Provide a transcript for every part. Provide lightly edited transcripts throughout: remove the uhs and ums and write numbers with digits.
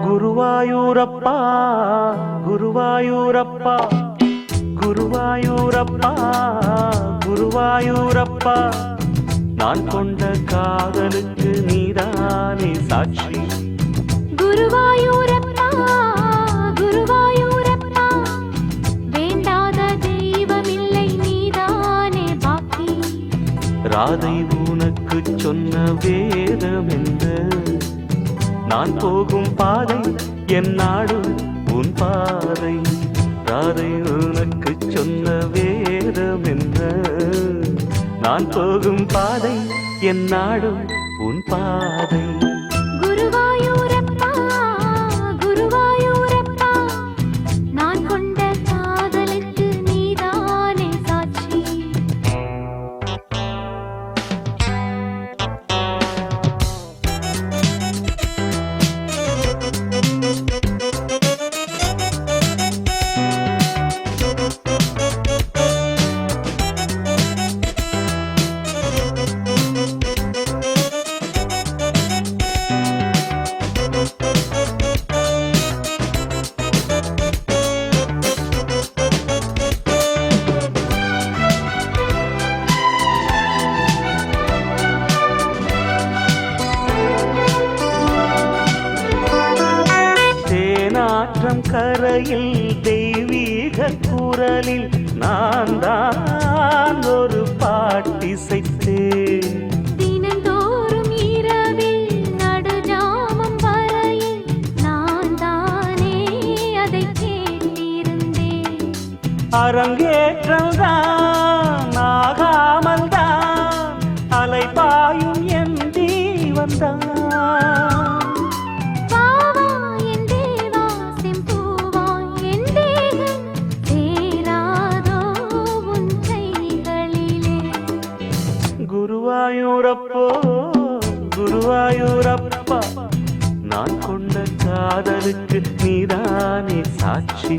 குருவாயூரப்பா குருவாயூரப்பா குருவாயூரப்பா குருவாயூரப்பா நான் கொண்ட காதலுக்கு நீதானே சாட்சி. குருவாயூரப்பா குருவாயூரப்பா வேண்டாத தெய்வமில்லை நீதானே பாக்கி. ராதை உனக்கு சொன்ன வேதம் என்ன? நான் போகும் பாதை என் நாடு உன் பாதை. ராதை உனக்கு சொன்ன வேதம் என்ன? நான் போகும் பாதை என் நாடு உன் பாதை. குருவாயூரப்பா குருவாயூரப்பா நான் கொண்ட காதலுக்கு நீதானே சாட்சி. கரையில் தெய்வீக குரலில் நான் தான் ஒரு பாட்டிசைத்தேன். தினந்தோறும் இரவில் நடுஜாமம் வரையில் நான் தானே அதை கேட்டிருந்தேன். அரங்கேற்றம் தான் ஆகாமல் தான் அலைபாயும் என் தீவந்தான். குருவாயூரப்போ குருவாயூரப்பா நான் கொண்ட காதலுக்கு நீதானே சாட்சி.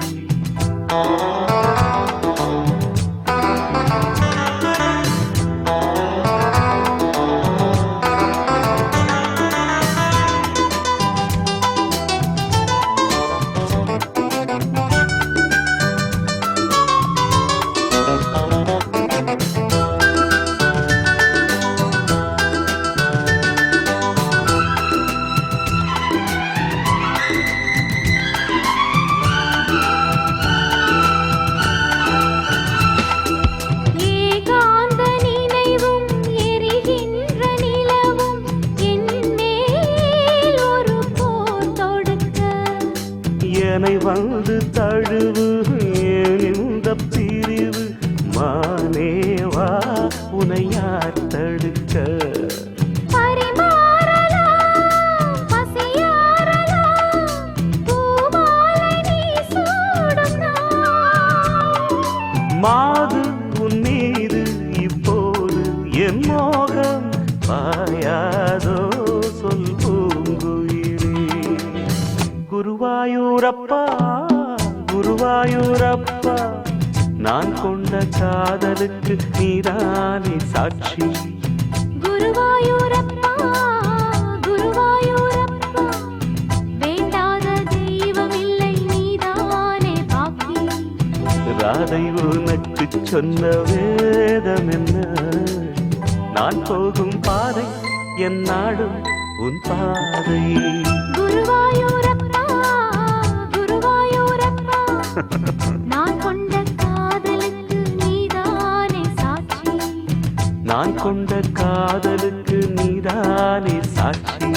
என்னை வந்து தழுவு இந்த பிரிவு மானேவா உனை யார் தடுக்க? மாது உன் மீது இப்போது என் மோகம் பாயாதோ சொல் பூங்குயிலே. குருவாயூரப்பா குருவாயூரப்பா நான் கொண்ட காதலுக்கு நீதானே சாட்சி. குருவாயூரப்பா குருவாயூரப்பா வேண்டாத தெய்வமில்லை நீதானே பாக்கி. ராதை உனக்கு சொன்ன வேதம் என்ன? நான் போகும் பாதை என் நாடும் உன் பாதை. குருவாயூரப்பா குருவாயூரப்பா நான் கொண்ட காதலுக்கு நீதானே சாட்சி. நான் கொண்ட காதலுக்கு நீதானே சாட்சி.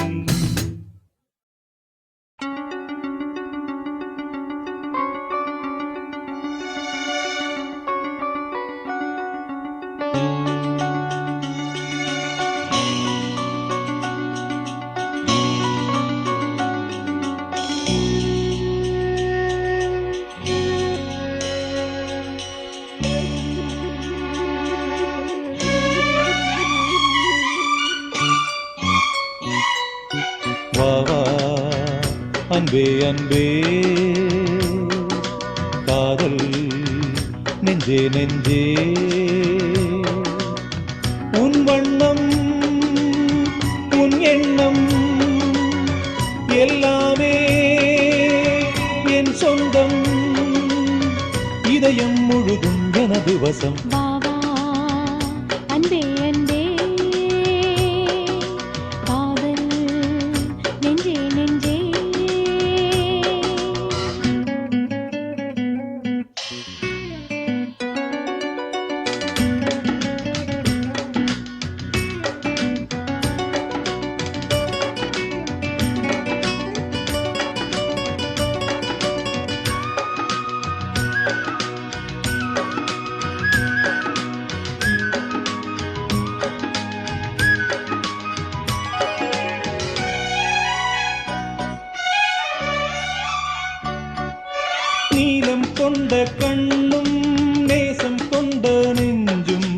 வாவா அன்பே அன்பே காதல் நெஞ்சே நெஞ்சே உன் வண்ணம் உன் எண்ணம் எல்லாமே என் சொந்தம் இதயம் முழுதும் எனது வசம் வா வா அன்பே அன்பே காதல் நெஞ்சே நெஞ்சே நீலம் கொண்ட கண்ணும் நேசம் கொண்ட நெஞ்சும்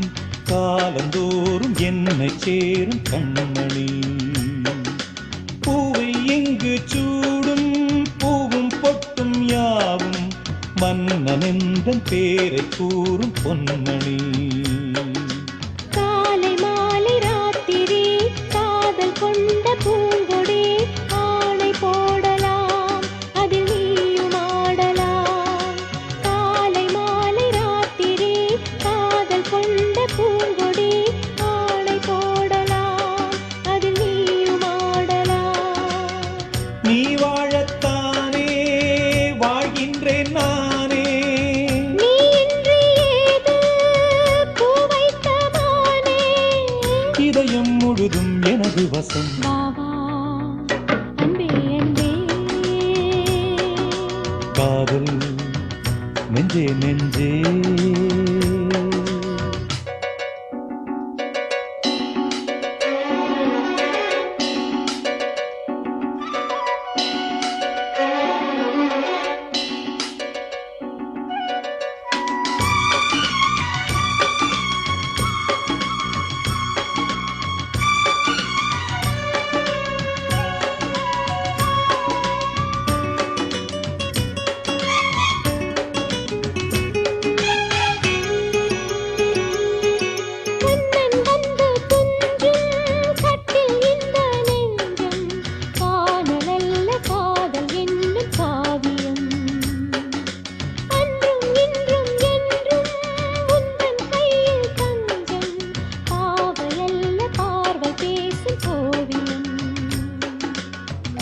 காலந்தோறும் என்னை சேரும் கண்மணி பூவை எங்கு சூடும் பூவும் பொட்டும் யாவும் மன்னனெந்தன் பேரை கூறும் பொன்மணி காலை மாலை ராத்திரி காதல் கொண்ட பூங்கொடி ஆணை போடலாம் அதில் நீயும் ஆடலாம் காலை மாலை ராத்திரி காதல் கொண்ட பூங்கொடி ஆணை போடலாம் அதில் நீயும் ஆடலாம் நீ வாழத்தானே வாழ்கின்றேன் நானே நீ இன்றி ஏது பூ வைத்த மானே இதயம் முழுதும் எனது வசம் வா வா அன்பே அன்பே காதல் நெஞ்சே நெஞ்சே கண்ணன் வந்து துஞ்சும் கட்டில் இந்த நெஞ்சம் காணலல்ல காதல் என்னும் காவியம் அன்றும் இன்றும் என்றும் உந்தன் கையில் தஞ்சம் பாவையல்ல பார்வை பேசும் கோவியம்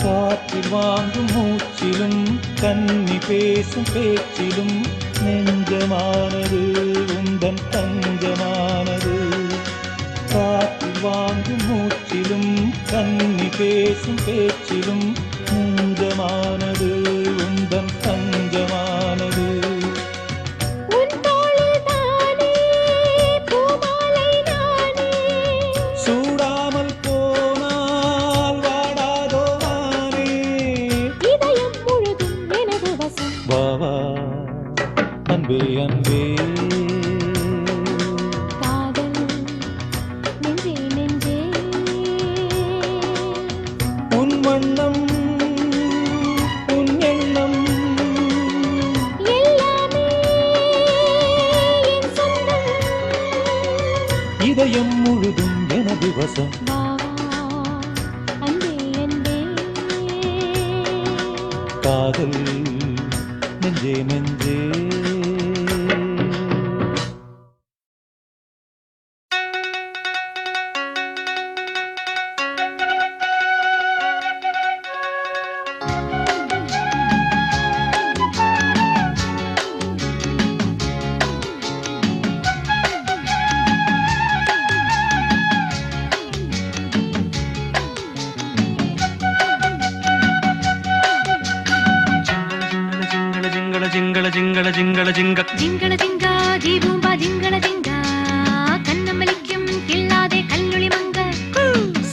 காற்றில் வாங்கும் மூச்சிலும் கன்னி பேசும் பேச்சிலும் நெஞ்சமானது உந்தன் தஞ்சமானது காற்றில் வாங்கும் மூச்சிலும் கன்னி பேசும் பேச்சிலும் நெஞ்சமானது உந்தன் தஞ்சமானது உன் தோளில் தானே பூமாலை நானே சூடாமல் போனால் வாடாதோ நானே இதயம் முழுதும் எனது வசம் வா வா அன்பே அன்பே காதல் நெஞ்சே நெஞ்சே உன் வண்ணம் உன் எண்ணம் எல்லாமே என் சொந்தம் இதயம் முழுதும் எனது வசம் வா வா அன்பே அன்பே காதல் நெஞ்சே நெஞ்சே జింగళ జింగళ జింగళ జింగ ജിംഗള ജിങ്ക ജീവൂമ്പ ജിംഗള ജിങ്ക കണ്ണമലിക്കും കിള്ളാതെ കല്ലുളി മങ്ക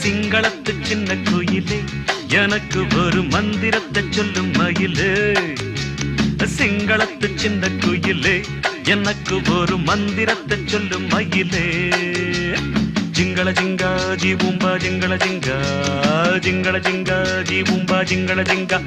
சிங்களத்து சின்ன குயிலே எனக்கு ஒரு மந்திரத்தை சொல்லும் மயிலே சிங்களத்து சின்ன குயிலே எனக்கு ஒரு மந்திரத்தை சொல்லும் மயிலே ஜிங்கள ஜிங்கா ஜீவூம்பா ஜிங்கள ஜிங்கா ஜிங்கள ஜிங்கா ஜீவூம்பா ஜிங்கள ஜிங்கா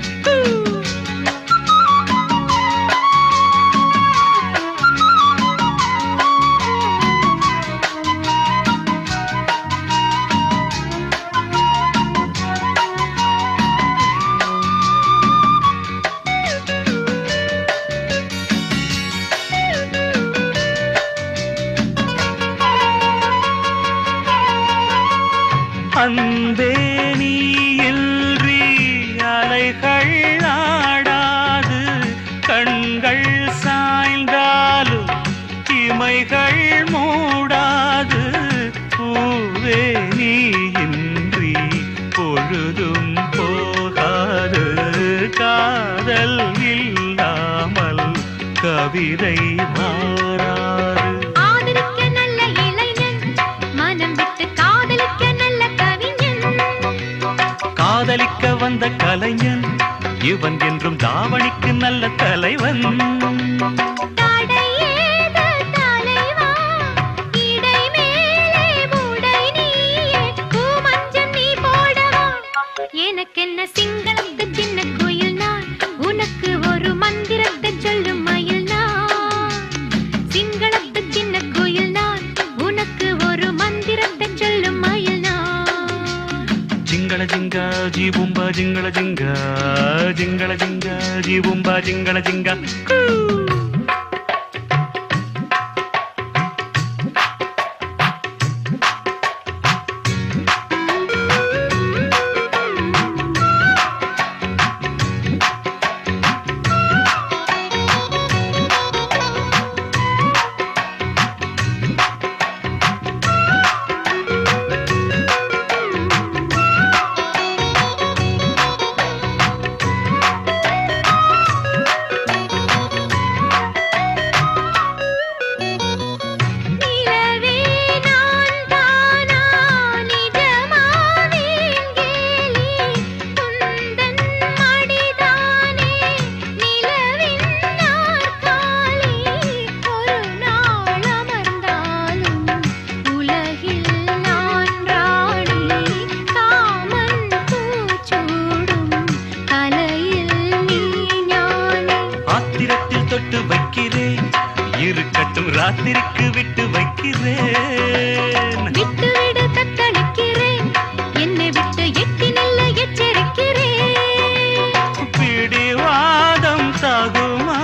பொழுதும் போகாது காதல் இல்லாமல் கவிதை மாறாது. ஆதரிக்க நல்ல இளைஞன் மனம் விட்டு காதலிக்க நல்ல கவிஞன். காதலிக்க வந்த கலைஞன் இவன் என்றும் தாவணிக்கு நல்ல தலைவன். தடையேது தலைவா, இடை மேலே உடை நீயே, பூமஞ்சம் நீ போடவா. எனக்கென்ன சிங்களத்து சின்ன குயில் நான், உனக்கு ஒரு மந்திரத்தை சொல்லும் மயில் நான். சிங்களத்து சின்ன குயில் நான், உனக்கு ஒரு மந்திரத்தை சொல்லும் மயில் நான். ஜிங்கள ஜிங்கா ஜீபும்பா ஜிங்கள ஜிங்கா ஜிங்கள ஜிங்கா ஜீபும்பா ஜிங்கள ஜிங்கா. நிலவே நான் தானா நிஜமாவேன் கேலி, துந்தன் மடிதானே நிலவின் நாற்காலி. ஒரு நாள் அமர்ந்தாலும் உலகில் நான் ராணி, காமன் பூச்சூடும் கலையில் நீ ஞானி. ஆத்திரத்தில் தொட்டு வைக்கிறேன் இருக்கட்டும் ராத்திரிக்கு விட்டு வைக்கிறேன். விட்டு விடு தத்தளிக்கிறேன், என்னை விட்டு எட்டி நில்ல எச்சரிக்கிறேன். பிடிவாதம் தாகுமா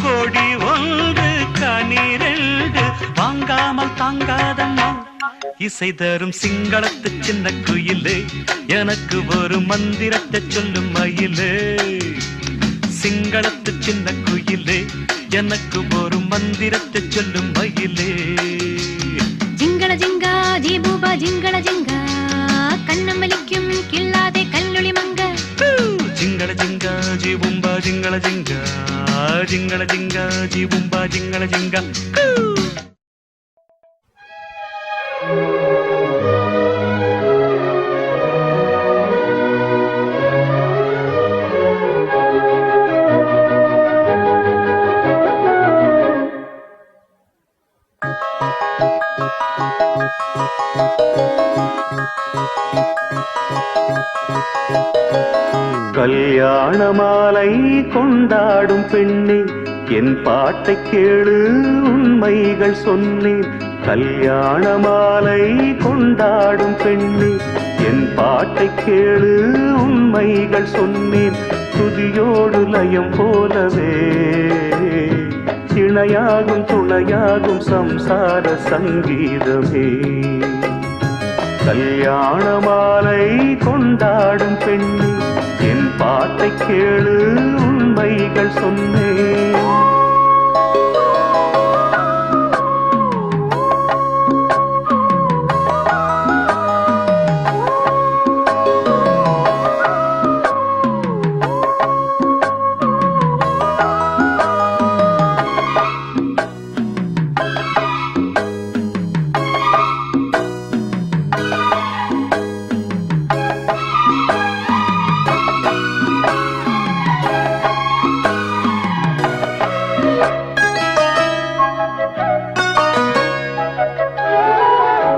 கொடி ஒன்று கனிரெண்டு வாங்காமல் தாங்காதம்மா. இசை தரும் சிங்களத்து சின்ன குயிலே எனக்கு ஒரு மந்திரத்தை சொல்லும் மயிலே. சிங்களத்து சின்ன குயிலே எனக்கு ஒரு மந்திரத்தை சொல்லும் மயிலே. ஜிங்கள ஜிங்கா ஜீபூபா ஜிங்கள ஜிங்கா, கண்ணமலிக்கும் கில்லாதே கல்லொளி மங்க. ஜிங்கள ஜிங்கா ஜீபும்பா ஜிங்கள ஜிங்கா ஜிங்கள ஜிங்கா ஜீபும்பா ஜிங்கள ஜிங்கா. கல்யாண மாலை கொண்டாடும் பெண்ணே என் பாட்டை கேளு உண்மைகள் சொன்னேன். கல்யாண மாலை கொண்டாடும் பெண்ணே என் பாட்டை கேளு உண்மைகள் சொன்னேன். துதியோடு லயம் போலவே இணையாகும் துணையாகும் சம்சார சங்கீதமே. கல்யாண மாலை கொண்டாடும் பெண்ணே என் பாட்டை கேளு உண்மைகள் சொன்னேன்.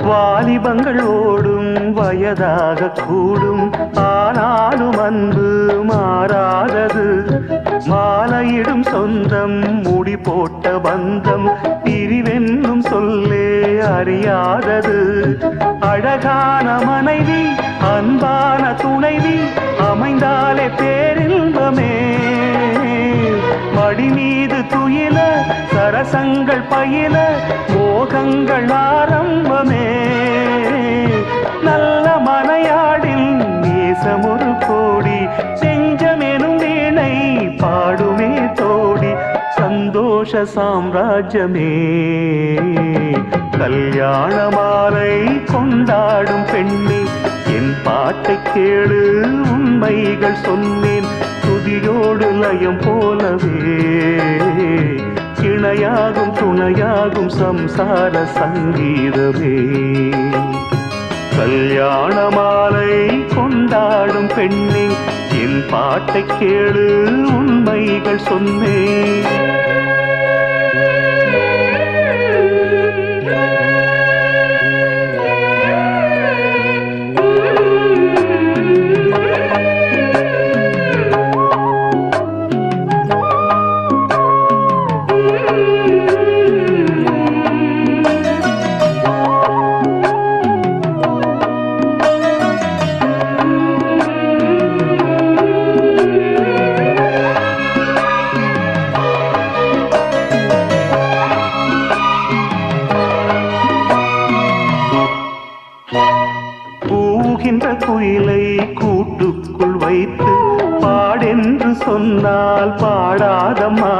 வாலிபங்கள் ஓடும் வயதாக கூடும், ஆனாலும் அன்பு மாறாதது. மாலையிடும் சொந்தம் முடி போட்ட பந்தம் பிரிவென்னும் சொல்லே அறியாதது. அழகான மனைவி அன்பான துணைவி அமைந்தாலே பேரின்பமே. மடி மீது துயில சரசங்கள் பயில மோகங்கள் ஆரம்பமே. நல்ல மனையாடில் நேசமொரு கோடி, செஞ்சமெனும் வீணை பாடுமே தோடி. சந்தோஷ சாம்ராஜ்யமே கல்யாண மாலை கொண்டாடும் பெண்ணே என் பாட்டை கேளு உண்மைகள் சொன்னேன் துதியோடு லயம் போலவே இணையாகும் துணையாகும் சம்சார சங்கீதமே கல்யாண மாலை கொண்டாடும் பெண்ணே என் பாட்டை கேளு உண்மைகள் சொன்னேன் குயிலை கூட்டுக்குள் வைத்து பாடென்று சொன்னால் பாடாதம்மா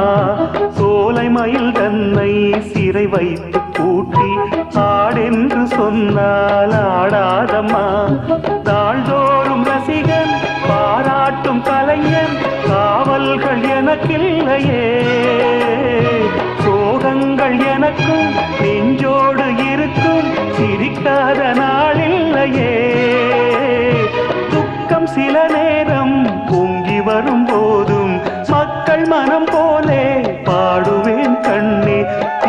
சோலை மயில் தன்னை சிறை வைத்து கூட்டி ஆடென்று சொன்னால் ஆடாதம்மா நாள்தோறும் ரசிகன் பாராட்டும் கலைஞன் காவல்கள் எனக்கில்லையே சோகங்கள் எனக்கும் நெஞ்சோடு இருக்கும் சிரிக்காத நாளில்லையே துக்கம் சில நேரம் பொங்கி வரும் போதும் மக்கள் மனம் போலே பாடுவேன் கண்ணே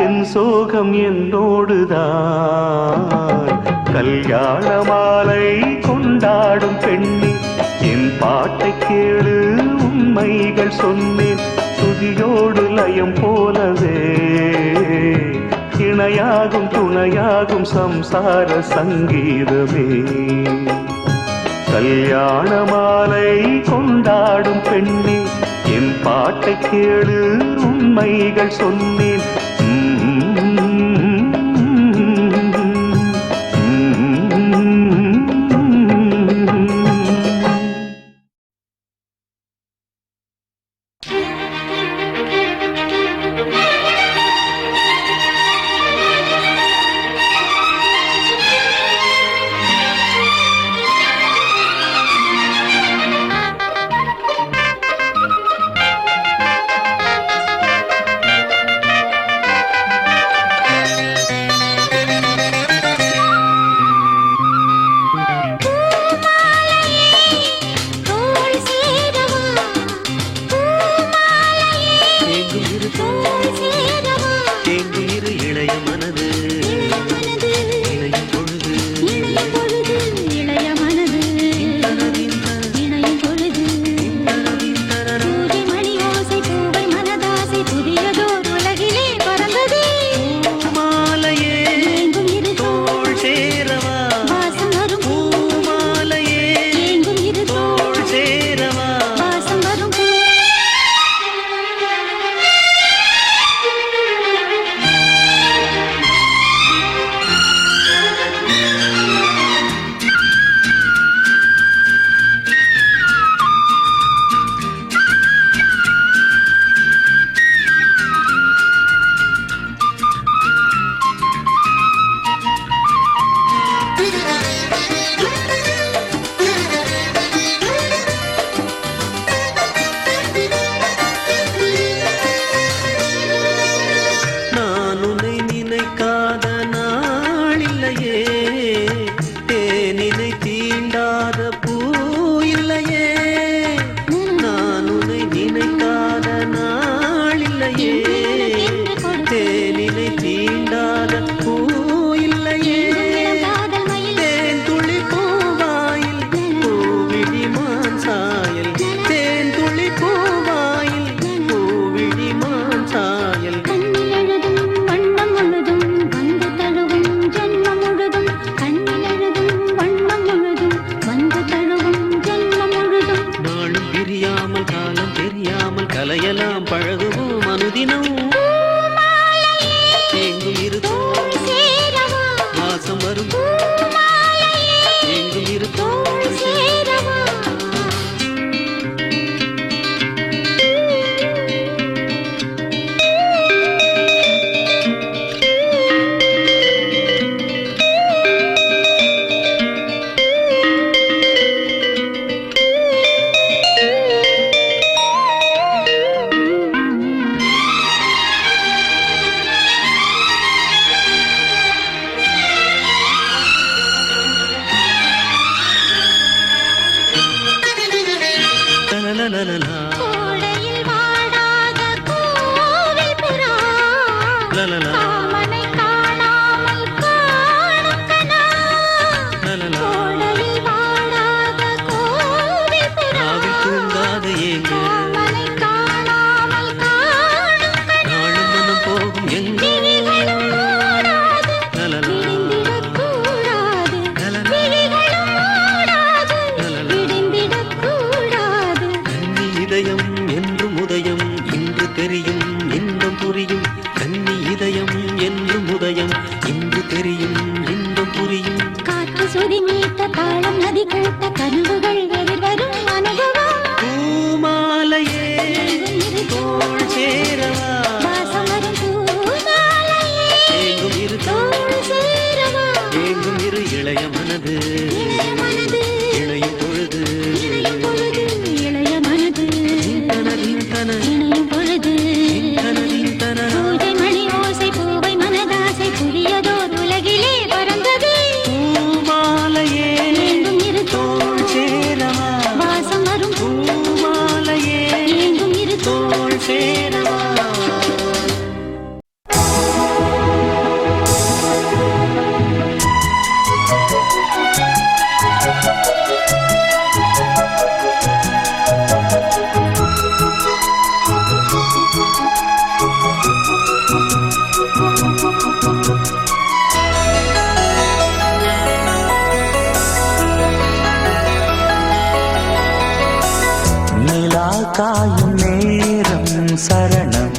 என் சோகம் என்னோடுதான் கல்யாண மாலை கொண்டாடும் பெண்ணே என் பாட்டை கேளு உண்மைகள் சொன்னேன் துதியோடு லயம் போலவே இணையாகும் துணையாகும் சம்சார சங்கீதமே கல்யாண மாலை கொண்டாடும் பெண்ணே என் பாட்டை கேளு உண்மைகள் சொன்னேன் லலலலா கோடையில் வாடாத கோவில் புறா லலலா காமனை காணாமல் காணும் கனா லலலா கோடையில் வாடாத கோவில் புறா ராவில் தூங்காத ஏங்க காமனை காணாமல் காணும் கனா நாளும் மனம் போகும் எங்க விழிகளும் மூடாது லலலா விடிந்திடக்கூடாது விழிகளும் மூடாது விடிந்திடக்கூடாது கன்னி இதயம் என்றும் உதயம் இன்று தெரியும் இன்பம் புரியும் கன்னி இதயம் என்றும் உதயம் இன்று தெரியும் இன்பம் புரியும் காற்று சுதி மீட்ட தாளம் நதி கேட்ட கனவுகள் எதிர்வரும் அனுபவம் பூமாலையே தோள் சேரவா வாசமரும் பூமாலையே ஏங்கும் இரு தோள் சேரவா ஏங்கும் இரு இளைய மனது இளைய மனது இளையும் பொழுது இளையும் பொழுது இளைய மனது தனதின் தன இணையும் பொழுது தனதின் தன பூஜை மணி ஓசை பூவை மனதாசை புதியதோர் உலகிலே பறந்தது பூமாலையே ஏங்கும் இரு தோள் சேரவா வாசம் வரும் பூமாலையே ஏங்கும் இரு தோள் சேரவா நிலா காயும் நேரம் சரணம்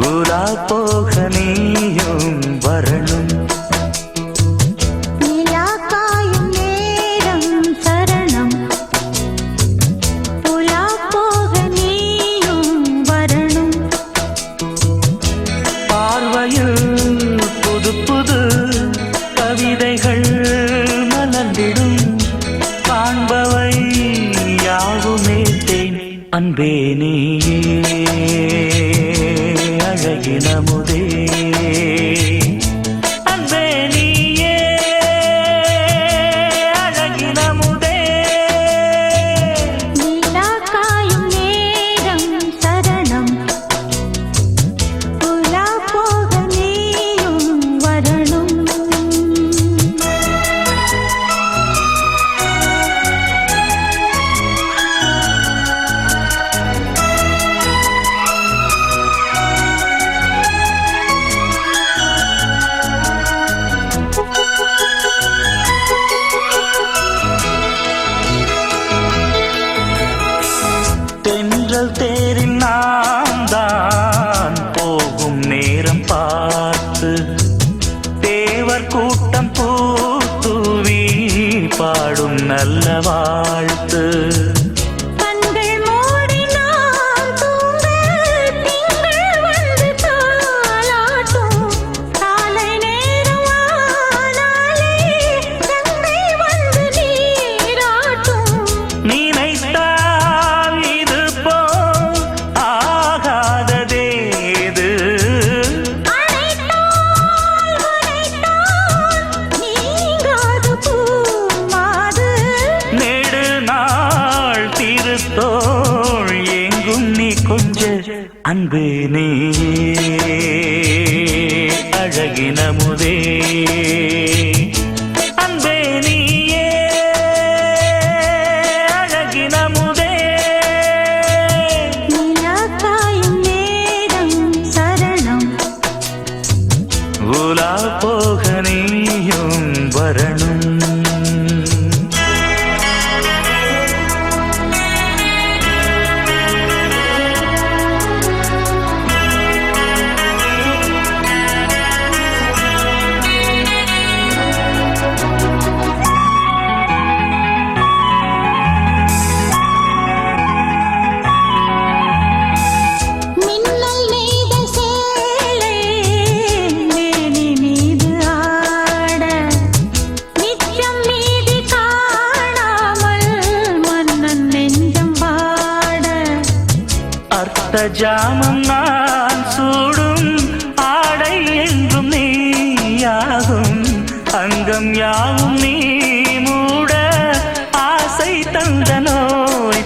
உலா போக நீயும் வரணும் நிலா காயும் நேரம் சரணம் புலா போக நீயும் வரணும் பார்வையில் புது புது கவிதைகள் மலர்ந்திடும் காண்பவை யாவுமே தேன் அன்பே நீயே அழகின முதே அன்பே நீயே அழகின முதே நிலா காயும் நேரம் சரணம் புலா போக நீயும் வரணும் தென்றல் தேரில் நாம் தான் போகும் நேரம் பார்த்து தேவர் கூட்டம் பூத்துவி பாடும் நல்ல வாழ்த்து கண்கள் மூடி நாம் தூங்க திங்கள் வந்து தாலாட்டும் காலை நேரம் ஆனாலே கங்கை வந்து நீராட்டும் நினைத்தால் இது போல் ஆகாததேது அழைத்தால் உரைத்தால் நீங்காது பூமாது நெடு நாள் திருத்தோள் எங்கும் நீ கொஞ்ச அன்பு நீ அழகின முதே அன்பே நீயே அழகின முதே நிலா காயும் நேரம் சரணம் உலா போக நீயும் வரணும் மின்னல் நெய்த சேலை மேனி மீது ஆட நிச்சம் மீதி காணாமல் மன்னன் நெஞ்சம் பாட அர்த்த ஜாமம் நான் சூடும் ஆடை என்றும் நீயாகும் அங்கம் யாவும் நீ மூட ஆசை தந்த நோய்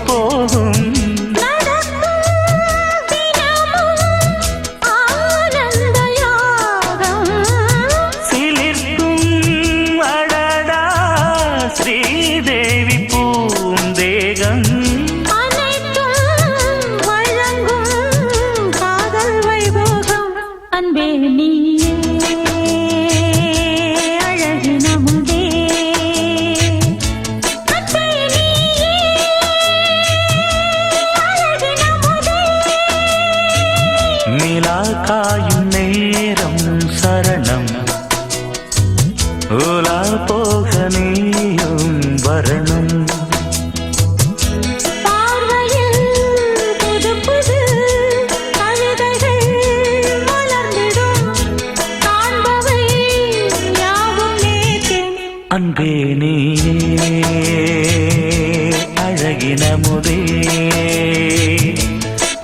அழகினமுதே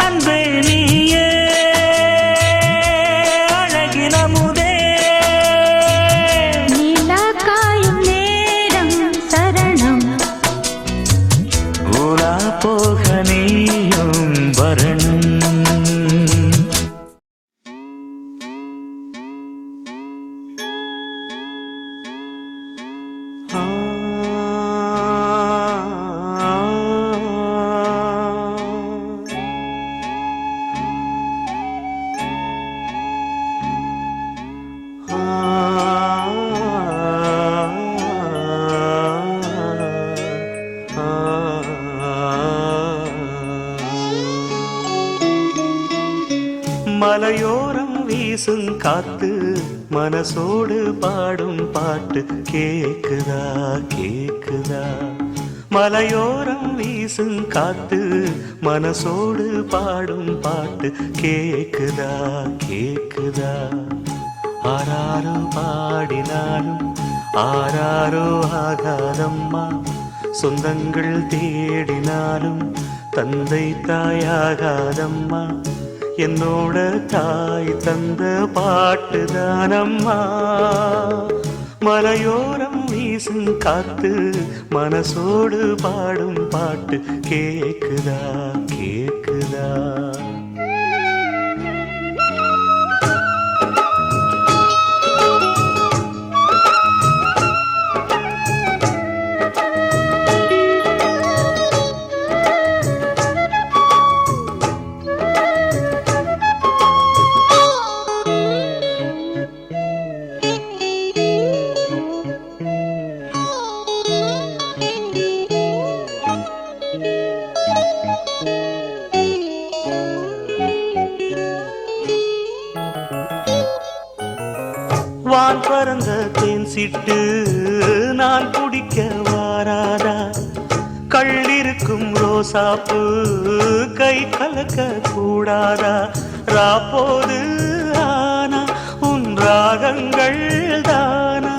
அன்பே நீயே அழகினமுதே நிலா காயும் நேரம் சரணம் ஊரா போக நீயும் வரணும் மலையோரம் வீசும் காத்து மனசோடு பாடும் பாட்டு கேக்குதா கேக்குதா மலையோரம் வீசும் காத்து மனசோடு பாடும் பாட்டு கேக்குதா கேக்குதா ஆராரோ பாடினாலும் ஆராரோ ஆகாதம்மா சொந்தங்கள் தேடினாலும் தந்தை தாயாகாதம்மா என்னோட தாய் தந்த பாட்டுதானம்மா மலையோரம் வீசும் காத்து மனசோடு பாடும் பாட்டு கேக்குதா கேக்குதா வான் பறந்த தேன் சிட்டு நான் குடிக்க வாராதா கள்ளிருக்கும் ரோசாப்பு கை கலக்க கூடாதா ராப்போது ஆனா உன் ராகங்கள் தானா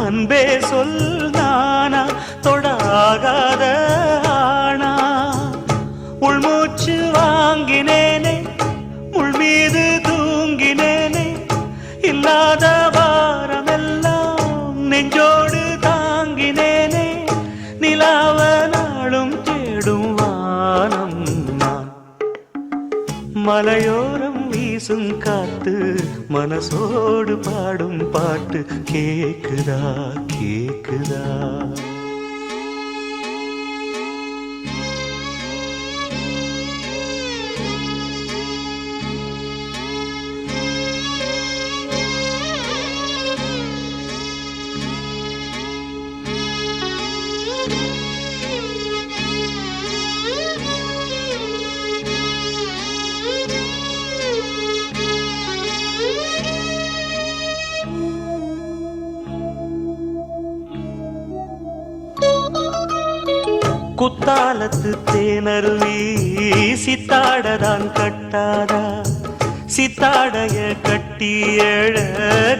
அன்பே சொல் நானா தொடாகாத ஆனா உள்மூச்சு வாங்கினேனே உள் மீது தூங்கினேனே இல்லாத வாரமெல்லாம் நெஞ்சோடு தாங்கினேனே நிலாவ நாளும் தேடும் வானம் நான் மலையோரம் வீசும் காத்து மனசோடு பாடும் பாட்டு கேக்குதா கேக்குதா குத்தாலத்து தேனருவி சித்தாடதான் கட்டாதா சித்தாடைய கட்டி எழ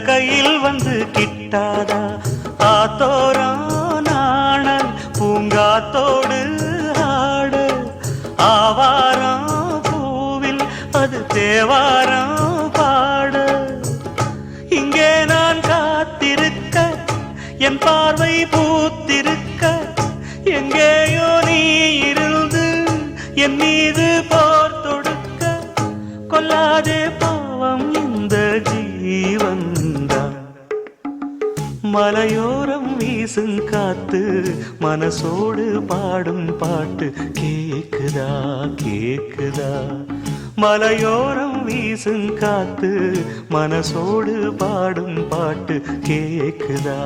கையில் வந்து கிட்டாதா ஆத்தோரா நாணல் பூங்காத்தோடு ஆட ஆவாரம் பூவில் அது தேவாரம் பாட இங்கே நான் காத்திருக்க என் பார்வை பூத்திருக்க எங்கேயோ நீ இருந்து என் மீது போர் தொடுக்க கொல்லாதே பாவம் இந்த ஜீவன்தான் மலையோரம் வீசும் காத்து மனசோடு பாடும் பாட்டு கேக்குதா கேக்குதா மலையோரம் வீசும் காத்து மனசோடு பாடும் பாட்டு கேக்குதா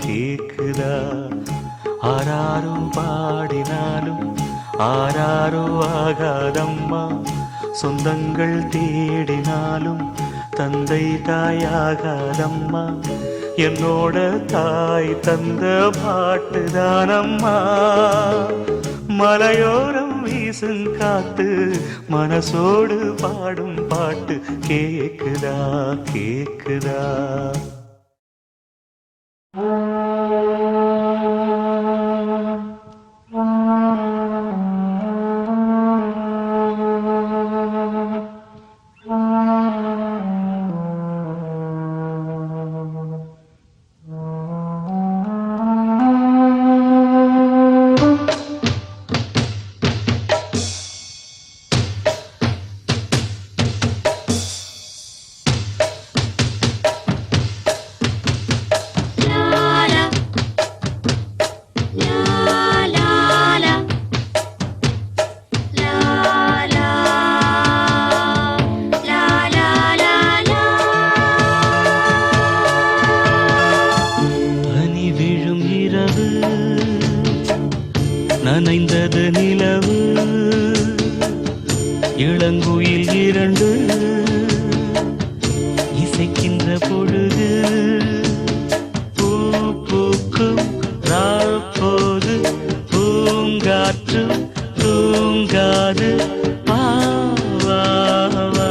கேக்குதா ஆராரோ பாடினாலும் ஆராரோ ஆகாதம்மா சொந்தங்கள் தேடினாலும் தந்தை தாயாகாதம்மா என்னோட தாய் தந்த பாட்டுதானம்மா மலையோரம் வீசும் காத்து மனசோடு பாடும் பாட்டு கேக்குதா கேக்குதா நனைந்தது நிலவு இளங்குயில் இரண்டு இசைக்கின்ற பொழுது பூ பூக்கும் நாள் போது பூங்காற்று தூங்காது வா, வா, வா.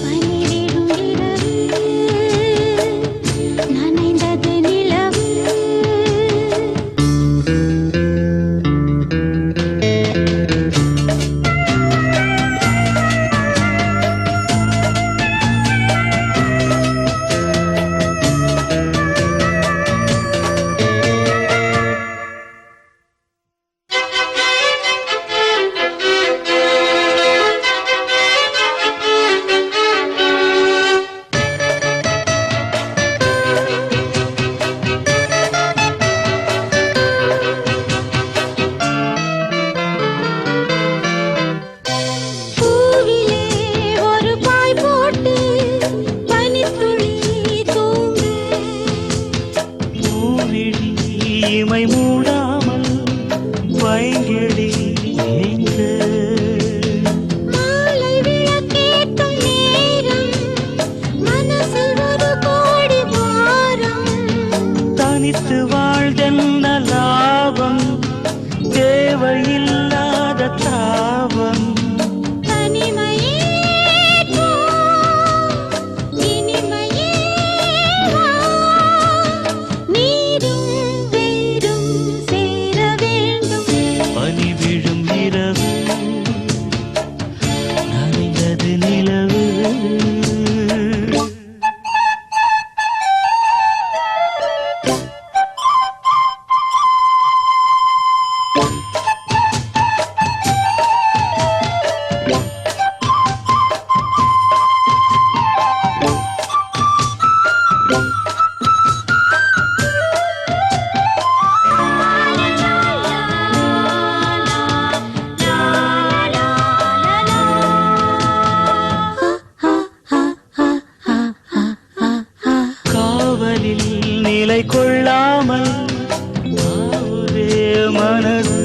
பனிவிடும் இரவு நனைந்தது நிலவு பூவிலே ஒரு பாய் போட்டு பனித்துளி தூங்கு பூவிழி இமை மூடாமல் வைங்கிழி ஏங்கு. மாலை விளக்கேற்றும் நேரம் மனசில் ஒரு கோடி பாரம் தனித்து வாழ்தென்ன லாபம் தேவையில்லாத தாபம் தனிமையே போ இனிமையே வா நீரும் வேரும் சேர வேண்டும் பனி விழும் இரவு நனைந்தது நிலவு காவலில் நிலை கொள்ளாமல் ஆவுதே மனது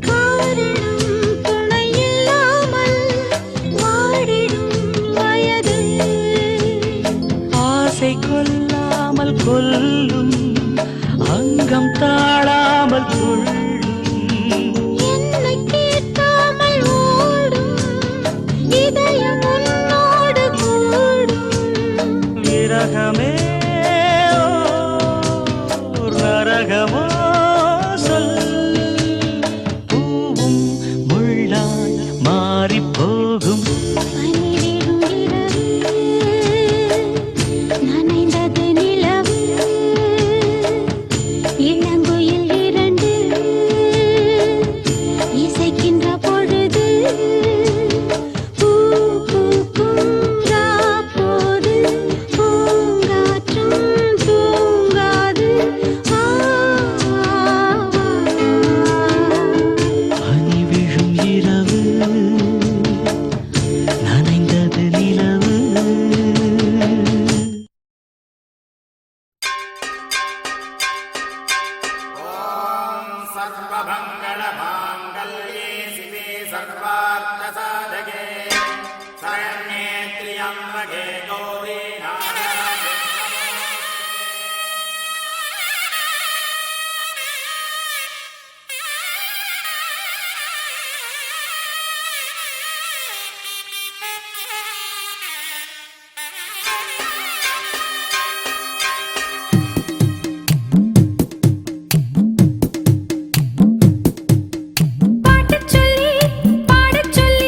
காரணம் துணையில்லாமல் வாடிடும் வயது ஆசை கொல்லாமல் கொல்லும் அங்கம் தாழாமல் கொள்ளும் என்னை கேட்காமல் ஓடும் இதயம் உன்னோடு கூடும் விரகமே ஓ, நரகமோ சொல் பூவும் முள்ளாய் மாறிப் போகும் பனிவிடும் இரவு நனைந்தது நிலவு இளங்குயில் இரண்டு இசைக்கின்ற பொழுது பூ பூக்கும் ராப்போது பூங்காற்றும் தூங்காது வா, வா, வா. பனி விழும் இரவு நனைந்தது நிலவு सर्वमङ्गलमाङ्गल्ये शिवे सर्वार्थसाधके शरण्ये त्र्यम्बके गौरी नारायणे பாடச் சொல்லி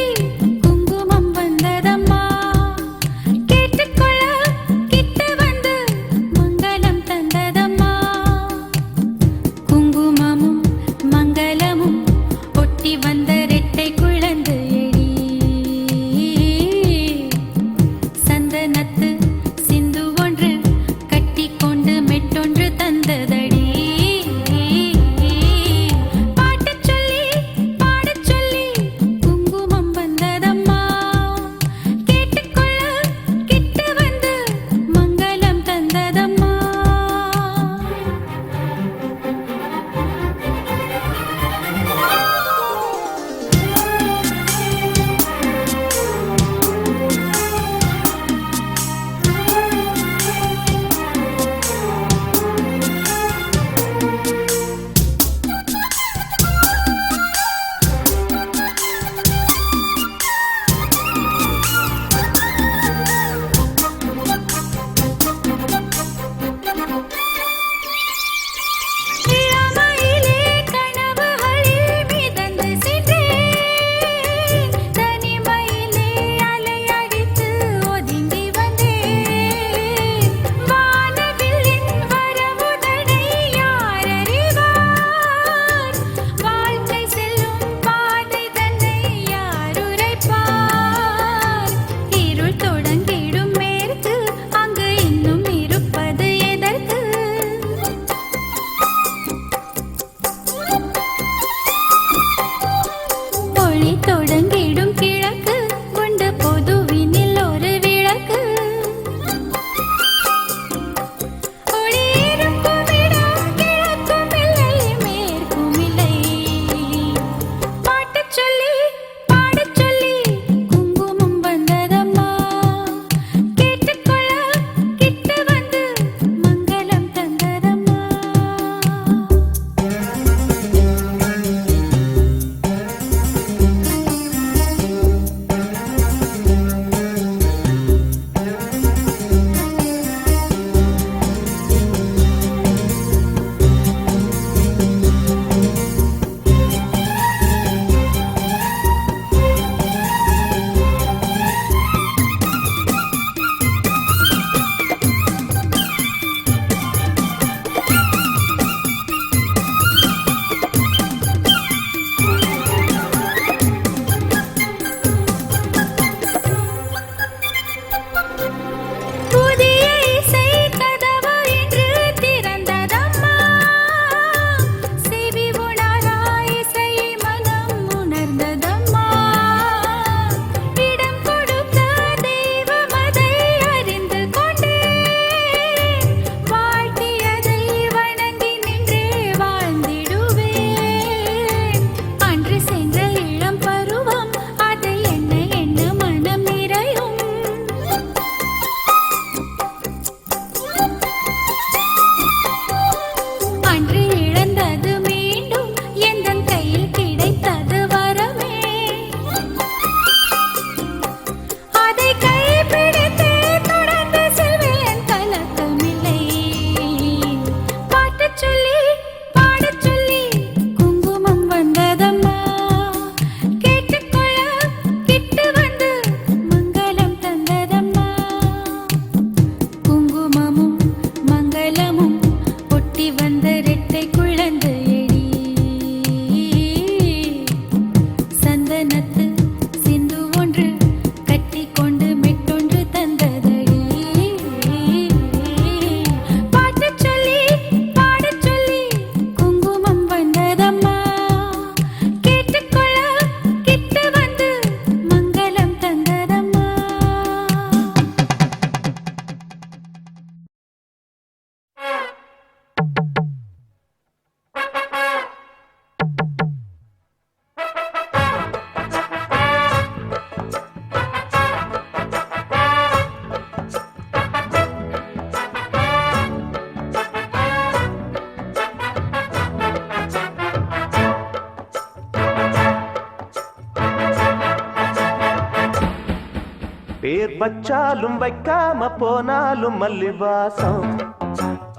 பேர் வச்சாலும் வைக்காம போனாலும் மல்லிவாசம்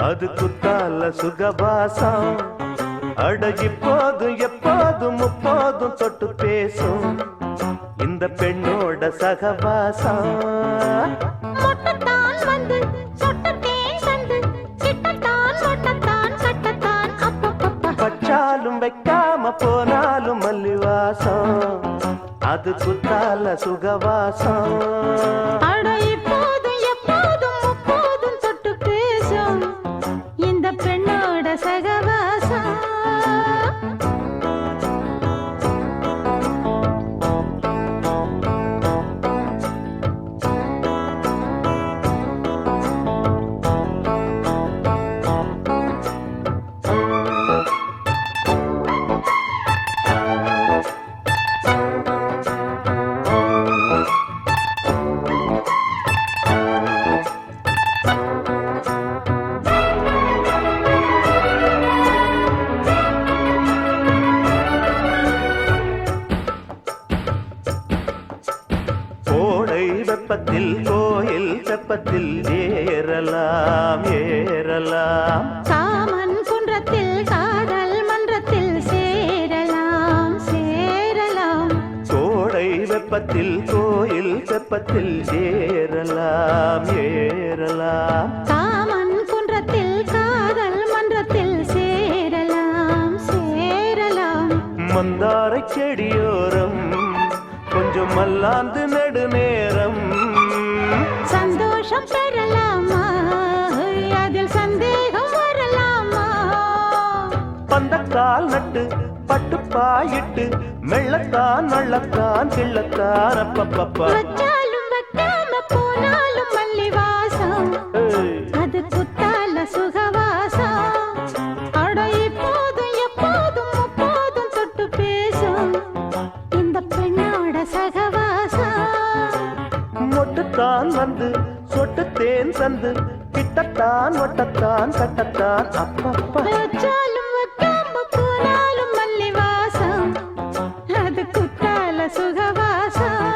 அது குத்தால சுகவாசம் அட இப்போதும் எப்போதும் முப்போதும் தொட்டு பேசும் இந்த பெண்ணோட சகவாசம் மொட்டத்தான் வந்து சொட்டத்தேன் தந்து சிட்டத்தான் மொட்டத்தான் சட்டத்தான் அப்பப்பப்பா வச்சாலும் வைக்காம போனாலும் மல்லிவாசம் அது குத்தால சுகவாசம் அட இப்போதும் எப்போதும் முப்போதும் தொட்டு பேசும் இந்த பெண்ணோட சகவாசம் கோடை வெப்பத்தில் கோயில் தெப்பத்தில் ஏறலாம் ஏறலாம் காமன் குன்றத்தில் காதல் மன்றத்தில் சேரலாம் சேரலாம் கோடை வெப்பத்தில் கோயில் தெப்பத்தில் ஏறலாம் ஏறலாம் காமன் குன்றத்தில் காதல் மன்றத்தில் சேரலாம் சேரலாம் மந்தாரை செடியோரம் கொஞ்சம் மல்லாந்து நெடுநேரம் சந்தோஷம் பெறலாமா அதில் சந்தேகம் வரலாமா பந்தக்கால் நட்டு பட்டுப்பாயிட்டு மெள்ளத்தான் நள்ளத்தான் கிள்ளத்தான் அப்பப்பப்பா வச்சாலும் வைக்காம போனாலும் மல்லிவாசம் அது குத்தால சுகவாசம் அட இப்போதும் எப்போதும் முப்போதும் தொட்டு பேசும் இந்த பெண்ணோட சகவாசம் மொட்டுத்தான் வந்து சொட்டுத்தேன் தந்து கிட்டத்தான் ஒட்டத்தான் கட்டத்தான் அப்பப்பா வச்சாலும் வைக்காம போனாலும் மல்லிவாசம் அது குத்தால சுகவாசம்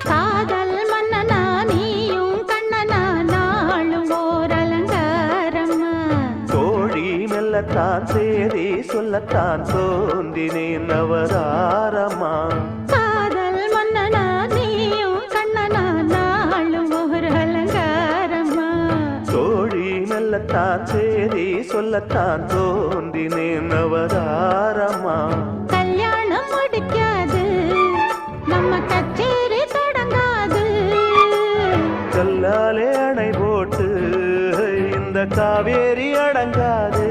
காதல் மன்னனா நீயும் கண்ணனா நாளும் ஓர் அலங்காரம்மா கோழி மெல்லத்தான் சேரி சொல்லத்தான் தோன்றினேன் அவதாரமா காதல் மன்னனா நீயும் கண்ணனா நாளும் ஓர் அலங்காரம்மா கோழி மெல்லத்தான் சேரி சொல்லத்தான் தோன்றினேன் அவதாரமா கல்யாணம் முடிக்காது நம்ம கச்சேரி தொடங்காது கல்லாலே அணை போட்டு இந்த காவேரி அடங்காது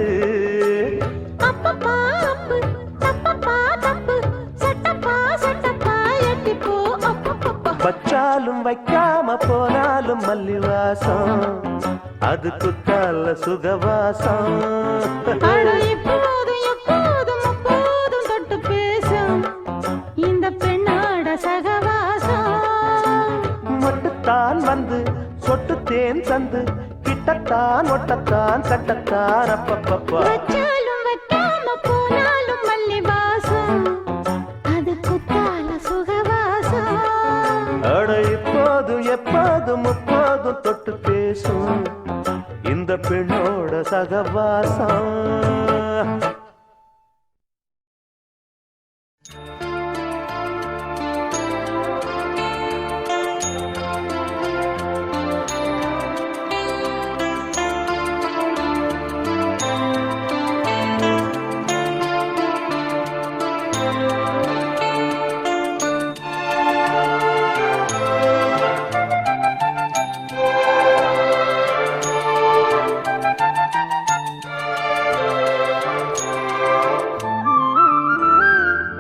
அப்பப்பா அப்பு தப்பப்பா தப்பு சட்டப்பா சட்டப்பா எட்டிப்போ அப்பப்பப்பா வச்சாலும் வைக்காம போனாலும் மல்லிவாசம் அது குத்தால சுகவாசம் அட இப்போதும் எப்போதும் முப்போதும் தொட்டு பேசும் இந்த பெண்ணோட சகவாசம் மொட்டுத்தான் வந்து சொட்டுத்தேன் தந்து கிட்டத்தான் ஒட்டத்தான் கட்டத்தான் அப்பப்பப்பா வச்சாலும் வைக்காம போனாலும் மல்லிவாசம் அது குத்தால சுகவாசம் அட இப்போதும் எப்போதும் முப்போதும் தொட்டு பேசும் இந்த பெண்ணோட சகவாசம்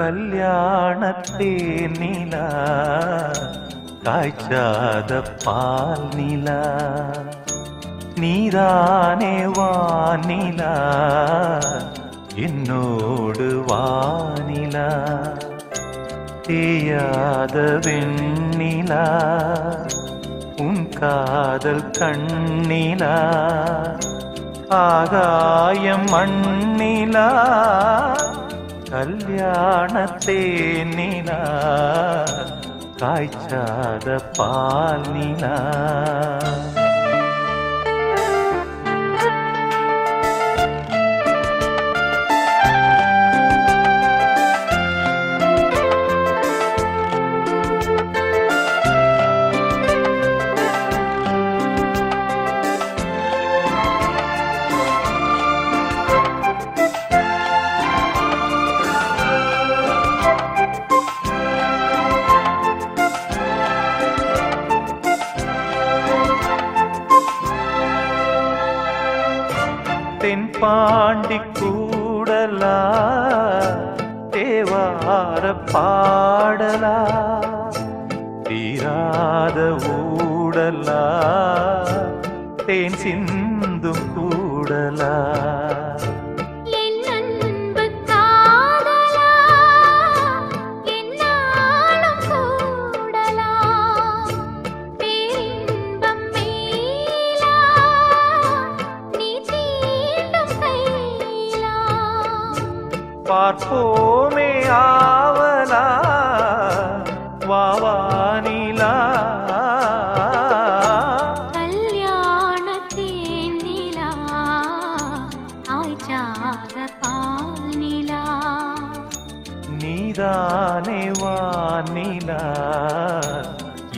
கல்யாணத்தே நிலா காய்ச்சாத பால் நிலா நீதானே வானிலா என்னோடு வானிலா தேயாத வெண்ணிலா உன் காதல் கண்ணிலா ஆகாயம் மண்ணிலா கல்யாணத்தே நிலா காய்ச்சாத பால் நிலா தென்பாண்டி கூடலா தேவார பாடலா தீராத ஊடலா தேன் சிந்தும் கூடலா என் அன்பு காதலா என்னாலும் கூடலா பேரின்பம் மேலா நீ தீண்டும் கைலா பார்ப்போமே ஆவலா வாவானிலா கல்யாணத்தேன் நிலா ஆய்ச்சாத பால் நிலா நீதானே வானிலா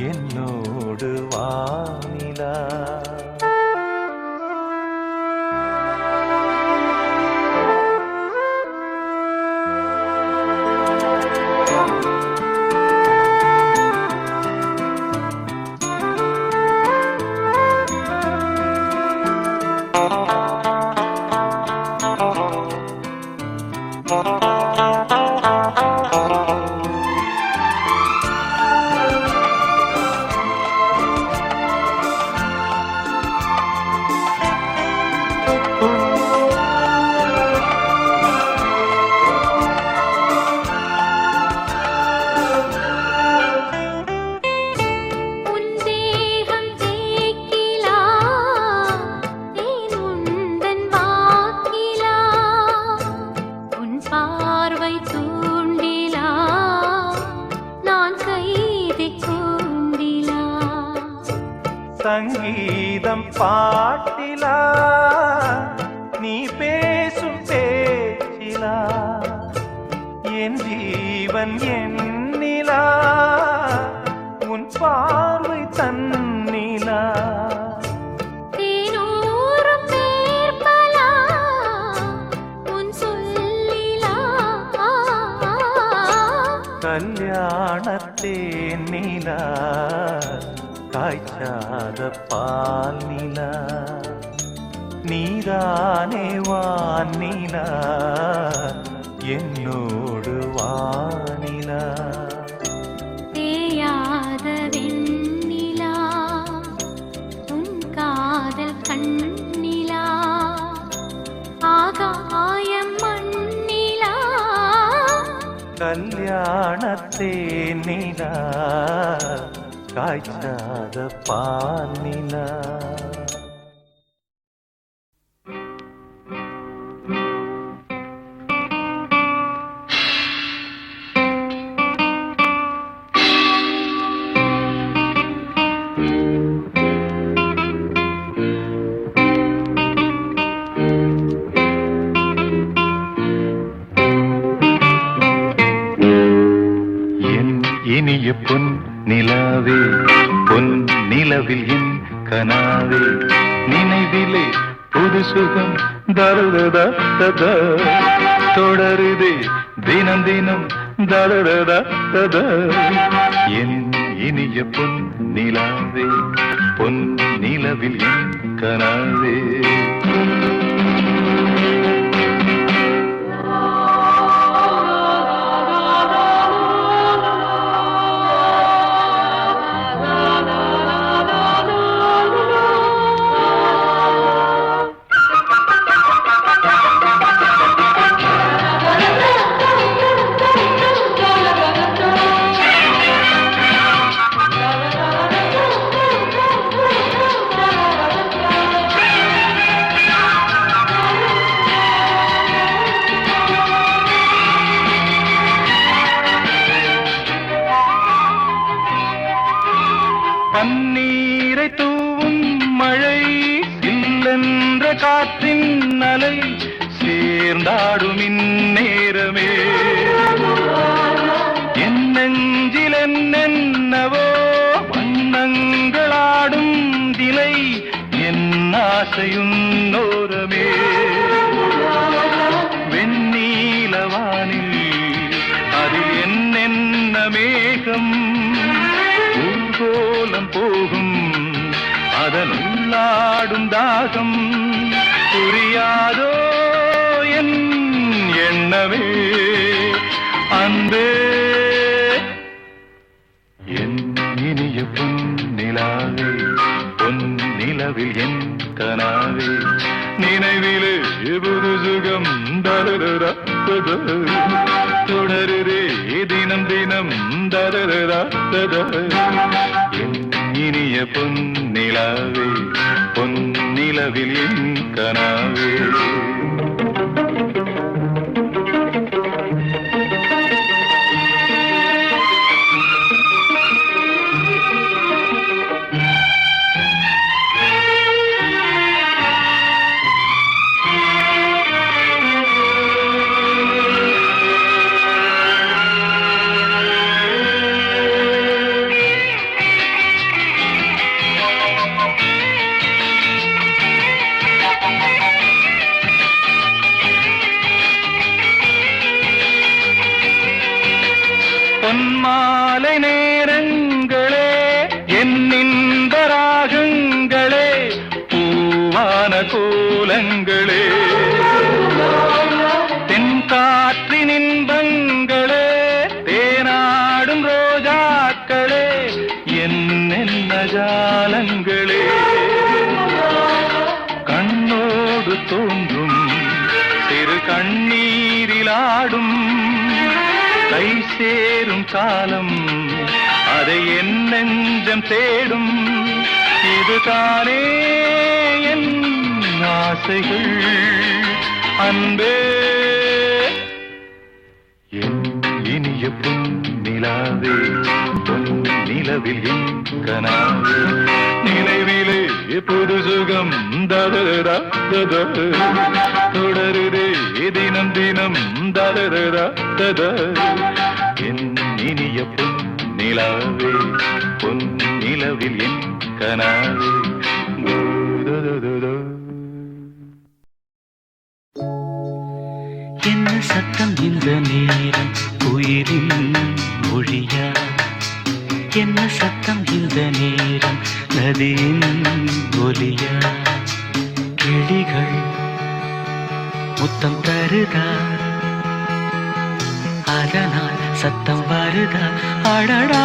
என்னோடு வானிலா உன் தேகம் தேக்கிலா தேன் உந்தன் வாக்கிலா உன் பார்வை தூண்டிலா நான் கைதி கூண்டிலா சங்கீதம் பாட்டிலா நீ பேசும் பேச்சிலா என் ஜீவன் எண்ணிலா உன் பார்வை தன்னிலா தேனூரும் பேர்பலா உன் சொல்லிலா கல்யாணத்தே நிலா காய்ச்சாத பால் நிலா நீதானே வானிலா என்னோடு வானிலா தேயாத வெண்ணிலா உன் காதல் கண்ணிலா ஆகாயம் மண்ணிலா கல்யாணத்தே நிலா காய்ச்சாத பால் நிலா இனிய பொன் நிலாவே பொன் நிலவில் என் கனாவே நினைவிலே புது சுகம் தருததா தொடருதே தினம் தினம் தருததா என் இனிய பொன் நிலாவே பொன் நிலவில் என் கனாவே சேர்ந்தாடும் இந்நேரமே என் நெஞ்சில் என்னென்னவோ வண்ணங்களாடும் திலை என் ஆசையுன்னோரமே வெண்ணீலவானில் அதில் என்னென்ன மேகம் ஊர்கோலம் போகும் அதன் உள்ளாடும் தாகம் புரியாதோ என் எண்ணமே அன்பே என் இனிய பொன்னிலாவே பொன்னிலவில் என் கனாவே நினைவிலே புது சுகம் தரரா தொடருதே தினம் தினம் தரரா என் இனிய பொன்னிலாவே பொன்னிலவில் என் கனாவே பொன்மாலை நேரங்களே என்னின்ப ராகங்களே பூவான கோலங்களே தென்காற்றின் இன்பங்களே தேனாடும் ரோஜாக்களே என்னென்ன ஜாலங்களே கண்ணோடு தோன்றும் சிறு கண்ணீரிலாடும் கை சேரும் காலம் அதை என் நெஞ்சம் தேடும் இதுதானே என் ஆசைகள் அன்பே என் இனிய பொன்னிலாவே பொன்னிலவில் என் கனாவே நினைவிலே புது சுகம் தரரா தொடருதே தினம் தினம் தரரா என் இனிய பொன்னிலாவே பொன்னிலவில் என் கனாவே என்ன சத்தம் இந்த நேரம் உயிரின் மொழியா என்ன சத்தம் இந்த நேரம் நதியின் ஒலியா கிளிகள் முத்தம் தருதா அதனால் சத்தம் வருதா அடடா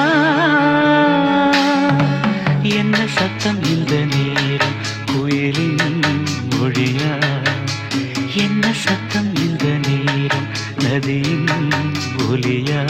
என்ன சத்தம் இந்த நேரம் குயிலின் மொழியா என்ன சத்தம் இந்த நேரம் நதியின் ஒலியா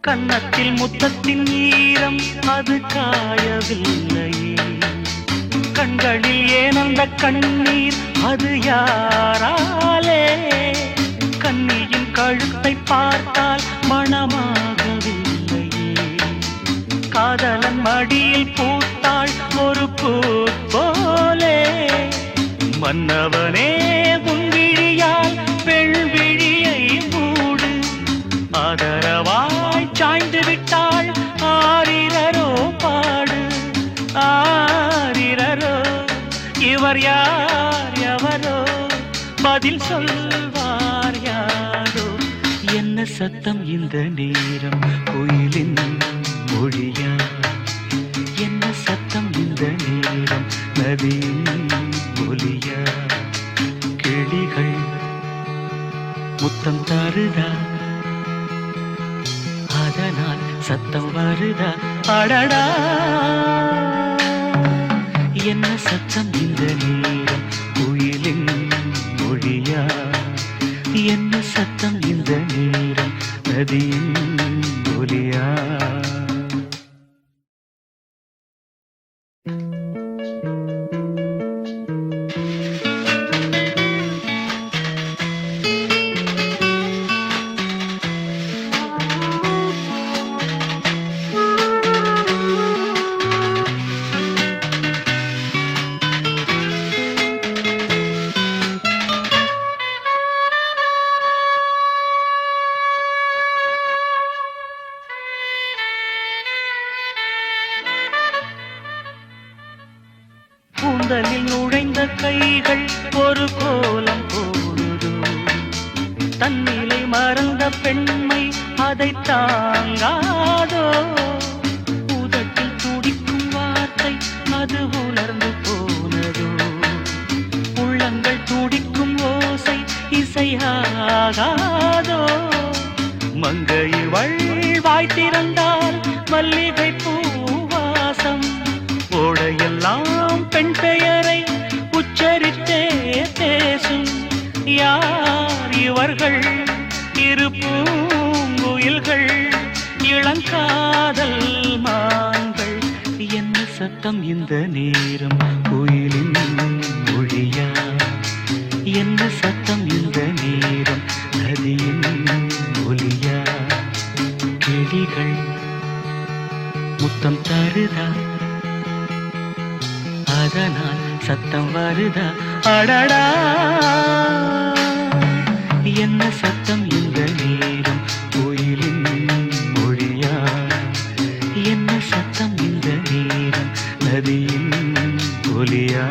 கன்னத்தில் முத்தத்தின் ஈரம் அது காயவில்லையே கண்களில் ஏன் அந்த கண்ணீர் அது யாராலே கண்ணியின் கழுத்தை பார்த்தால் மணமாகவில்லையே காதலன் மடியில் பூத்தாள் ஒரு பூ போலே மன்னவனே உன் விழியால் பெண் விழியை மூடு ஆதரவாய் சாய்ந்து விட்டாள் ஆரிரரோ பாடு ஆரிரரோ இவர் யார் எவரோ பதில் சொல்வார் யாரோ என்ன சத்தம் இந்த நேரம் கோயிலின் மொழியா என்ன சத்தம் இந்த நேரம் நதியின் ஒலியா கிளிகள் முத்தம் தருதா அதனால் சத்தம் வருதா அடடா என்ன சத்தம் இந்த நேரம் நதியின் ஒலியா. கூந்தலில் நுழைந்த கைகள் ஒரு கோலம் போடுதோ, தன்னிலை மறந்த பெண்மை அதை தாங்காதோ, உதட்டில் துடிக்கும் வார்த்தை அது உலர்ந்து போனதோ, உள்ளங்கள் துடிக்கும் ஓசை இசையாகாதோ, மங்கையிவள் வாய் திறந்தால் மல்லிகை பூவாசம், ஓடையெல்லாம் பெண் பெயரை உச்சரித்தே பேசும், யார் இவர்கள் இரு பூங்குயில்கள் இளங்காதல் மான்கள், என்ன சத்தம் இந்த நேரம் குயிலின் மொழியா, என்ன சத்தம் இந்த நேரம் நதியின் ஒலியா, கிளிகள் முத்தம் தருதா அதனால் சத்தம் வருதா, அடடா என்ன சத்தம் இந்த நேரம் கோயிலின் மொழியா, என்ன சத்தம் இந்த நேரம் நதியின் ஒலியா.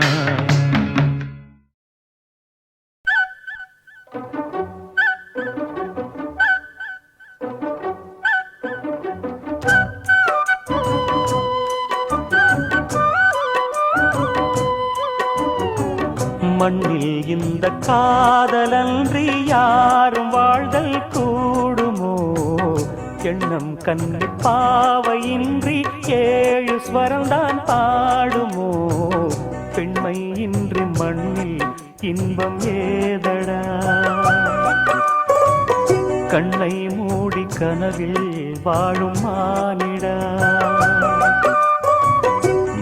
மண்ணில் இந்த காதலன்றி யாரும் வாழ்தல் கூடுமோ, எண்ணம் கண்ணி பாவையின்றி ஏழு ஸ்வரம்தான் பாடுமோ, பெண்மை இன்றி மண்ணில் இன்பம் ஏதடா, கண்ணை மூடி கனவில் வாழும் மானிடா,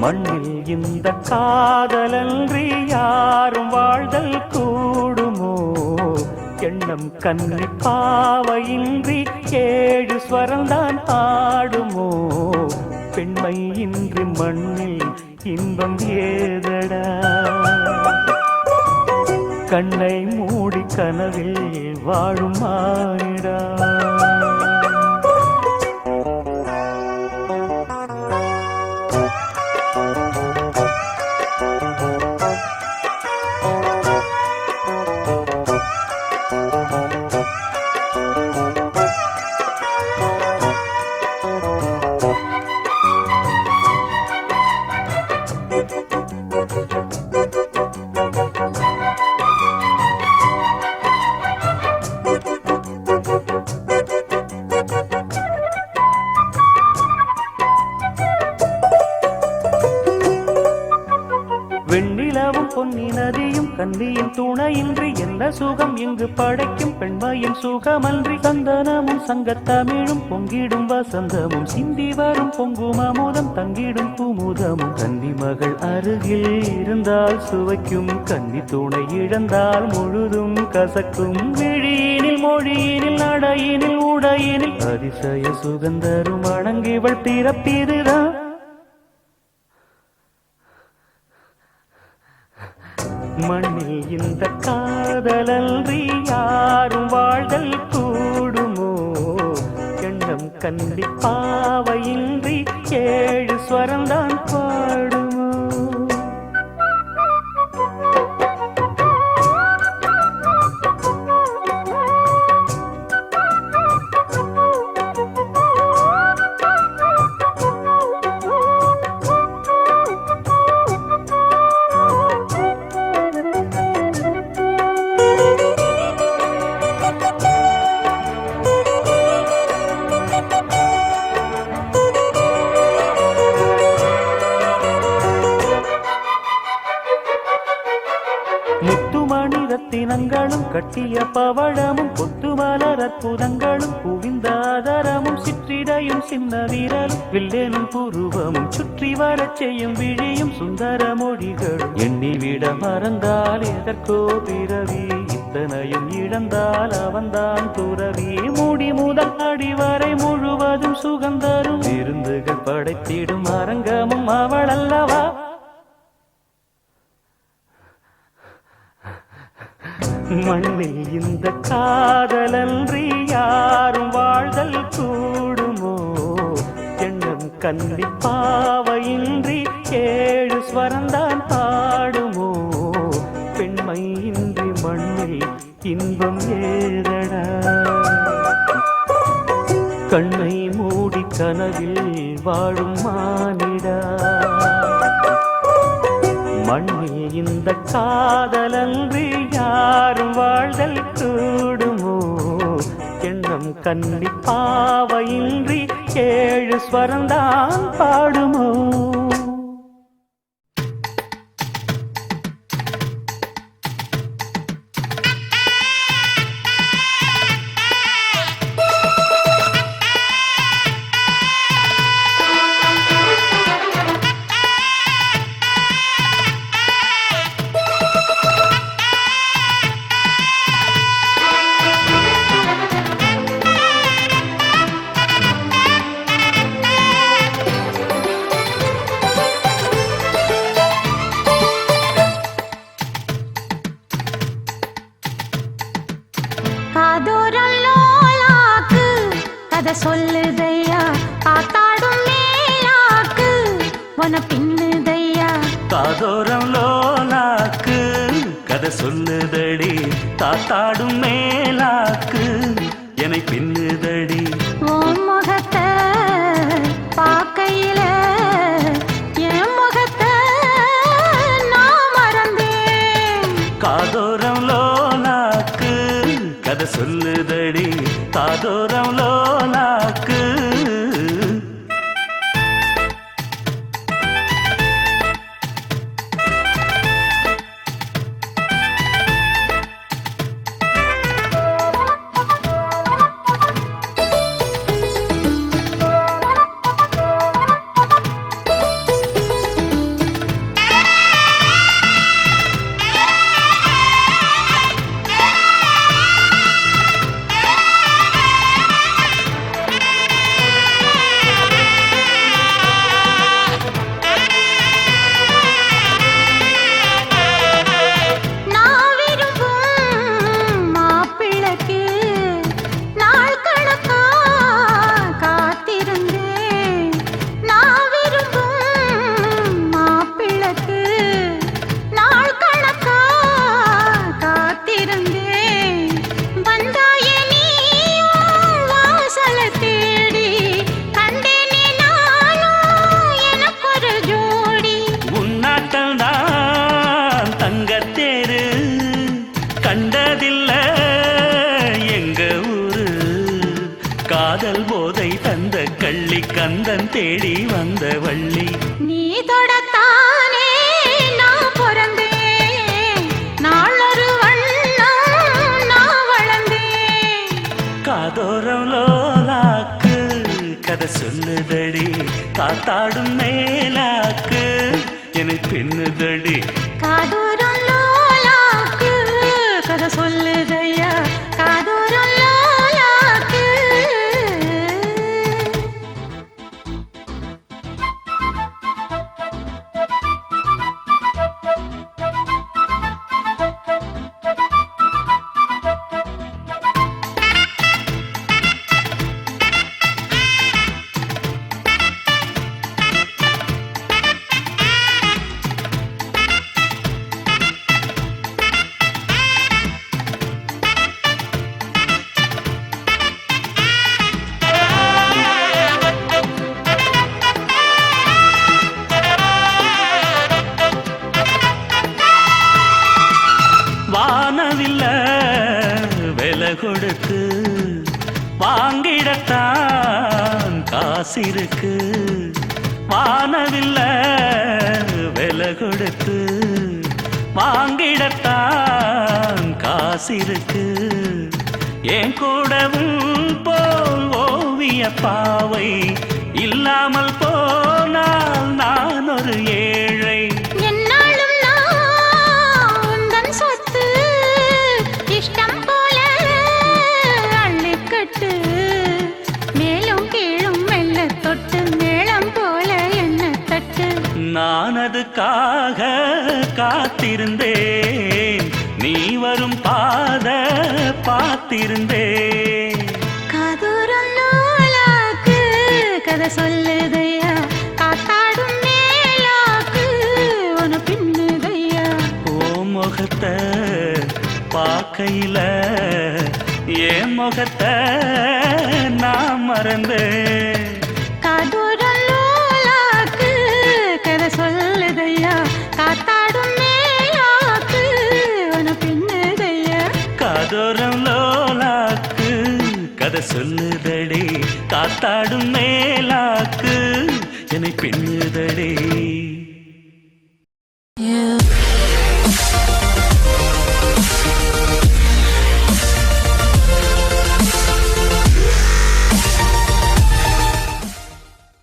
மண்ணில் இந்த காதலன்றி யாரும் வாழ்தல் கூடுமோ, எண்ணம் கண்ணி பாவையின்றி ஏழு ஸ்வரம்தான் ஆடுமோ, பெண்மை இன்றி மண்ணில் இன்பம் ஏதடா, கண்ணை மூடி கனவில் வாழும் மானிடா. வெண்ணிலவும் பொன்னி நதியும் கன்னியின் துணையின்றி என்ன சுகம் இங்கு படைக்கும், பெண்மையின் சுகமன்றி சந்தனமும் சங்கத்தமிழும் பொங்கிடும் வசந்தமும் சிந்தி வரும் பொங்கும் அமுதம் தங்கிடும் குமுதமும், கன்னி மகள் அருகில் இருந்தால் சுவைக்கும், கன்னி துணை இழந்தால் முழுதும் கசக்கும், விழியினில் மொழியினில் நடையினில் உடையினில் அதிசய சுகந்தரும் அணங்கிவள் பிறப்பிதுதான், மண்ணில் இந்த காதலன்றி யாரும் வாழ்தல் கூடுமோ, எண்ணம் கண்டி பாவையின்றி ஏழு ஸ்வரம்தான் பாடுமோ. ரத்தினங்களும் கட்டிய பவழமும் கொத்து மலர் அற்புதங்களும் குவிந்தாதரமும் சிற்றிடையும் சின்ன வீரலும் வில்லேனும் புருவமும் சுற்றி வரச் செய்யும் விழியும் சுந்தர மொழிகளும் எண்ணிவிட மறந்தால் எதற்கோ பிறவி இத்தனையும் இழந்தால் அவன்தான் துறவி மூடி முதல் அடிவரை முழுவதும் சுகந்தரும் விருந்துகள் படைத்திடும் அரங்கமும் அவள் அல்லவா மண்ணில் இந்த காதலன்றி யாரும் வாழ்தல் கூடுமோ எண்ணம் கன்னி பாவையின்றி 7 ஸ்வரந்தான் பாடுமோ பெண்மை இன்றி மண்ணில் இன்பம் ஏதடா கண்ணை மூடி கனவில் வாழும் மானிடா மண்ணில் இந்த காதலன்றி யாரும் வாழ்தல் கூடுமோ எண்ணம் கன்னி பாவையின்றி 7 ஸ்வரந்தான் பாடுமோ சொல்லுதையா காத்தாடும் மேலாக்கு உன பின்னுதையா காதோரம் லோலாக்கு கதை சொல்லுதடி தாத்தாடும் மேலாக்கு என்னை பின்னுதடி உன் முகத்தை பார்க்கையில என் முகத்தை நான் மறந்தேன் காதோரம் லோலாக்கு கதை சொல்லுதடி காதோரம் லோலாக்கு கண்டதில்ல எங்க ஊரு காதல் போதை தந்த கள்ளி கந்தன் தேடி வந்த வள்ளி நீ தொடத்தானே நான் பிறந்தேன் நாளொரு வண்ணம் நான் வளர்ந்தேன் காதோரம் லோலாக்கு கதை சொல்லுதடி காத்தாடும் மேலாக்கு எனக்கு பின்னுதடி காதோரம் லோலாக்கு கதை சொல்லுதையா காதோரம் லோலாக்கு வானவில்ல விலை கொடுத்து வாங்கிடத்தான் காசிருக்கு வானவில்ல விலை கொடுத்து வாங்கிடத்தான் காசிருக்கு என் கூடவும் போல் ஓவிய பாவை இல்லாமல் போனால் நான் ஒரு ஏழை. என்னாலும் நான் உந்தன் சொத்து, இஷ்டம் போல அள்ளிக்கட்டு, மேலும் கீழும் மெல்ல தொட்டு மேளம் போல என்ன தட்டு. நான் அதுக்காக காத்திருந்தேன், நீ வரும் பாத பார்த்திருந்தேன். காதோரம் நூலாக்கு கதை சொல்லுதையா, காத்தாடும் மேலாக்கு உன பின்னுதையா. ஓ முகத்தை பார்க்கையில என் முகத்தை நான் மறந்தேன். காதோரம் நூலாக்கு கதை சொல்லுதையா, காத்தாடும் மேலாக்கு உன பின்னுதையா. காதோரம் லோலாக்கு கதை சொல்லுதடி, காத்தாடும் மேலாக்கு என்னை பின்னுதடி.